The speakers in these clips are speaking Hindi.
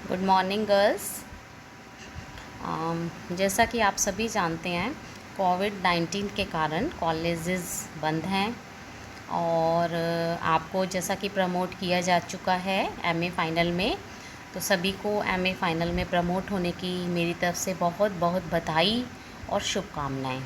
Good morning girls. जैसा कि आप सभी जानते हैं, कोविड-19 के कारण कॉलेजेस बंद हैं और आपको जैसा कि प्रमोट किया जा चुका है एमए फाइनल में, तो सभी को एमए फाइनल में प्रमोट होने की मेरी तरफ से बहुत बहुत बधाई और शुभकामनाएं।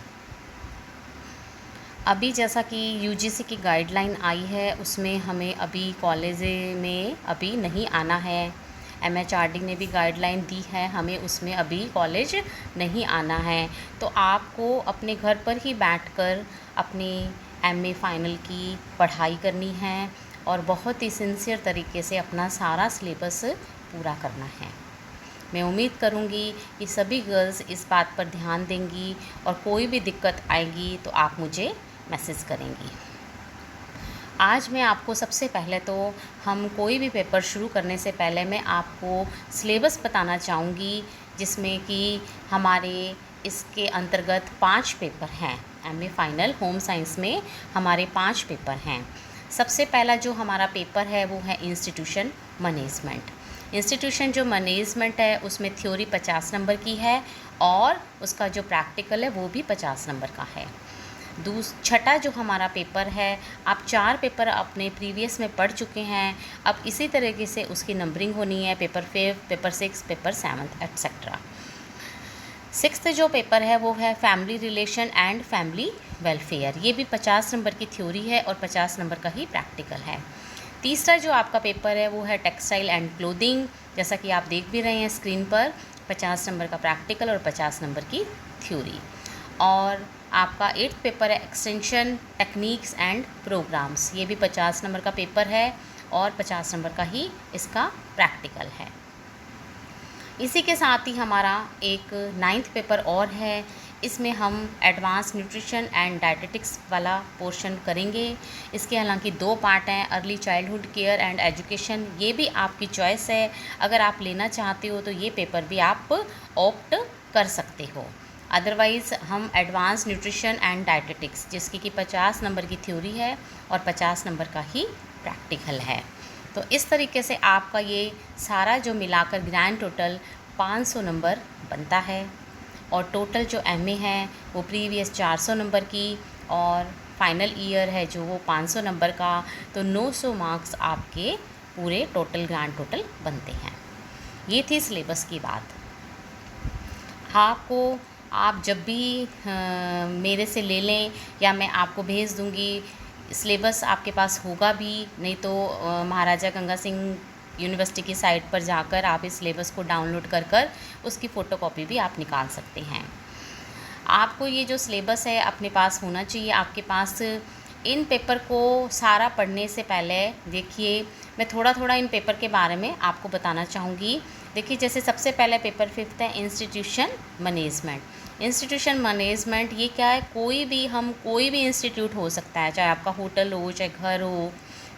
अभी जैसा कि यूजीसी की गाइडलाइन आई है, उसमें हमें अभी कॉलेज में अभी नहीं आना है। एमएचआरडी ने भी गाइडलाइन दी है, हमें उसमें अभी कॉलेज नहीं आना है। तो आपको अपने घर पर ही बैठकर अपनी एमए फाइनल की पढ़ाई करनी है और बहुत ही सिंसियर तरीके से अपना सारा सिलेबस पूरा करना है। मैं उम्मीद करूंगी कि सभी गर्ल्स इस बात पर ध्यान देंगी और कोई भी दिक्कत आएगी तो आप मुझे मैसेज करेंगी। आज मैं आपको सबसे पहले तो हम कोई भी पेपर शुरू करने से पहले मैं आपको सिलेबस बताना चाहूँगी, जिसमें कि हमारे इसके अंतर्गत 5 पेपर हैं। एमए फाइनल होम साइंस में हमारे 5 पेपर हैं। सबसे पहला जो हमारा पेपर है वो है इंस्टीट्यूशन मैनेजमेंट। इंस्टीट्यूशन जो मैनेजमेंट है उसमें थ्योरी 50 नंबर की है और उसका जो प्रैक्टिकल है वो भी 50 नंबर का है। छठा जो हमारा पेपर है, आप 4 पेपर अपने प्रीवियस में पढ़ चुके हैं। अब इसी तरीके से उसकी नंबरिंग होनी है, paper 5, paper 6, paper 7 etcetera. 6th जो पेपर है वो है family relation and family welfare. ये भी 50 नंबर की थ्योरी है और 50 नंबर का ही प्रैक्टिकल है। तीसरा जो आपका पेपर है वो है टेक्सटाइल एंड क्लोथिंग। जैसा कि आप देख भी रहे हैं स्क्रीन पर, 50 नंबर का प्रैक्टिकल और 50 नंबर की थ्योरी। और आपका 8th पेपर है एक्सटेंशन टेक्निक्स एंड प्रोग्राम्स। ये भी 50 नंबर का पेपर है और 50 नंबर का ही इसका प्रैक्टिकल है। इसी के साथ ही हमारा एक 9th पेपर और है। इसमें हम एडवांस न्यूट्रिशन एंड डाइटेटिक्स वाला पोर्शन करेंगे। इसके हालांकि 2 पार्ट हैं, early childhood care and education. ये भी आपकी चॉइस है, अगर आप लेना चाहते हो तो ये पेपर भी आप ऑप्ट कर सकते हो। अदरवाइज़ हम एडवांस न्यूट्रिशन एंड डाइटेटिक्स, जिसकी कि 50 नंबर की थ्योरी है और 50 नंबर का ही प्रैक्टिकल है। तो इस तरीके से आपका ये सारा जो मिलाकर ग्रैंड टोटल 500 नंबर बनता है। और टोटल जो एमए है वो प्रीवियस 400 नंबर की और फाइनल ईयर है जो वो 500 नंबर का। तो 900 मार्क्स आपके पूरे टोटल ग्रैंड टोटल बनते हैं। ये थी सिलेबस की बात। आपको आप जब भी मेरे से ले लें या मैं आपको भेज दूंगी, सिलेबस आपके पास होगा भी, नहीं तो महाराजा गंगा सिंह यूनिवर्सिटी की साइट पर जाकर आप इस सिलेबस को डाउनलोड कर उसकी फ़ोटोकॉपी भी आप निकाल सकते हैं। आपको ये जो सिलेबस है अपने पास होना चाहिए। आपके पास इन पेपर को सारा पढ़ने से पहले देखिए, मैं थोड़ा थोड़ा इन पेपर के बारे में आपको बताना चाहूँगी। देखिए, जैसे सबसे पहले पेपर 5th है इंस्टीट्यूशन मैनेजमेंट। इंस्टीट्यूशन मैनेजमेंट ये क्या है, कोई भी इंस्टीट्यूट हो सकता है, चाहे आपका होटल हो, चाहे घर हो,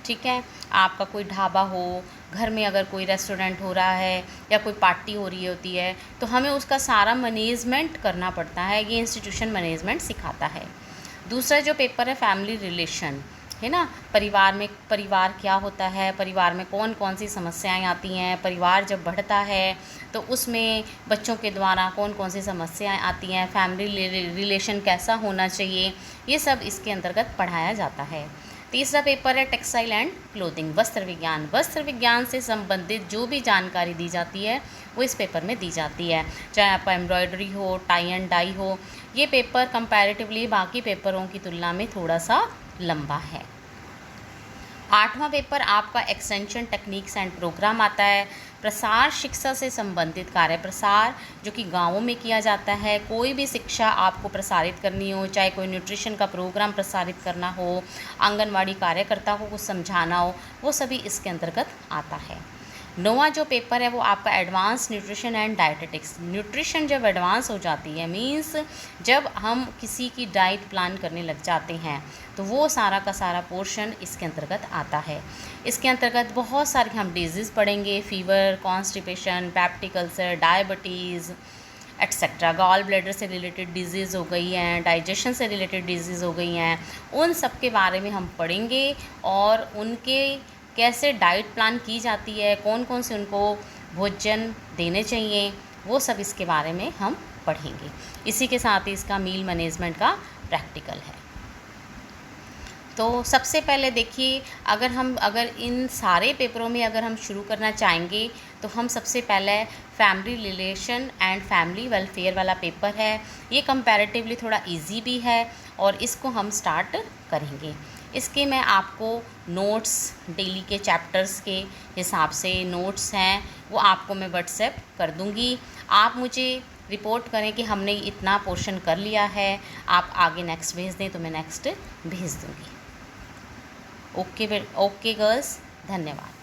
ठीक है, आपका कोई ढाबा हो, घर में अगर कोई रेस्टोरेंट हो रहा है या कोई पार्टी हो रही होती है, तो हमें उसका सारा मैनेजमेंट करना पड़ता है। ये इंस्टीट्यूशन मैनेजमेंट सिखाता है। दूसरा जो पेपर है फैमिली रिलेशन, है ना, परिवार क्या होता है, परिवार में कौन कौन सी समस्याएं आती हैं, परिवार जब बढ़ता है तो उसमें बच्चों के द्वारा कौन कौन सी समस्याएं आती हैं, फैमिली रिलेशन कैसा होना चाहिए, ये सब इसके अंतर्गत पढ़ाया जाता है। तीसरा पेपर है टेक्सटाइल एंड क्लोथिंग, वस्त्र विज्ञान। वस्त्र विज्ञान से संबंधित जो भी जानकारी दी जाती है वो इस पेपर में दी जाती है, चाहे आपका एम्ब्रॉयडरी हो, टाई एंड डाई हो। ये पेपर कंपैरेटिवली बाकी पेपरों की तुलना में थोड़ा सा लंबा है। 8वां पेपर आपका एक्सटेंशन टेक्निक्स एंड प्रोग्राम आता है। प्रसार शिक्षा से संबंधित कार्य, प्रसार जो कि गांवों में किया जाता है। कोई भी शिक्षा आपको प्रसारित करनी हो, चाहे कोई न्यूट्रिशन का प्रोग्राम प्रसारित करना हो, आंगनवाड़ी कार्यकर्ता को कुछ समझाना हो, वो सभी इसके अंतर्गत आता है। 9वां जो पेपर है वो आपका advance nutrition and dietetics. Nutrition जब एडवांस हो जाती है, मींस जब हम किसी की डाइट प्लान करने लग जाते हैं, तो वो सारा का सारा पोर्शन इसके अंतर्गत आता है। इसके अंतर्गत बहुत सारी हम डिजीज़ पढ़ेंगे, fever, constipation, peptic ulcer, diabetes etcetera. Gall bladder से रिलेटेड डिजीज़ हो गई हैं, डाइजेशन से रिलेटेड डिजीज़ हो गई हैं, उन सब के बारे में हम पढ़ेंगे और उनके कैसे डाइट प्लान की जाती है, कौन कौन से उनको भोजन देने चाहिए, वो सब इसके बारे में हम पढ़ेंगे। इसी के साथ ही इसका मील मैनेजमेंट का प्रैक्टिकल है। तो सबसे पहले देखिए, अगर इन सारे पेपरों में अगर हम शुरू करना चाहेंगे तो हम सबसे पहले family relation and family welfare वाला पेपर है। ये कंपैरेटिवली थोड़ा इजी भी है और इसको हम स्टार्ट करेंगे। इसके मैं आपको नोट्स डेली के चैप्टर्स के हिसाब से नोट्स हैं वो आपको मैं व्हाट्सएप कर दूँगी। आप मुझे रिपोर्ट करें कि हमने इतना पोर्शन कर लिया है, आप आगे नेक्स्ट भेज दें तो मैं नेक्स्ट भेज दूँगी। ओके गर्ल्स, धन्यवाद।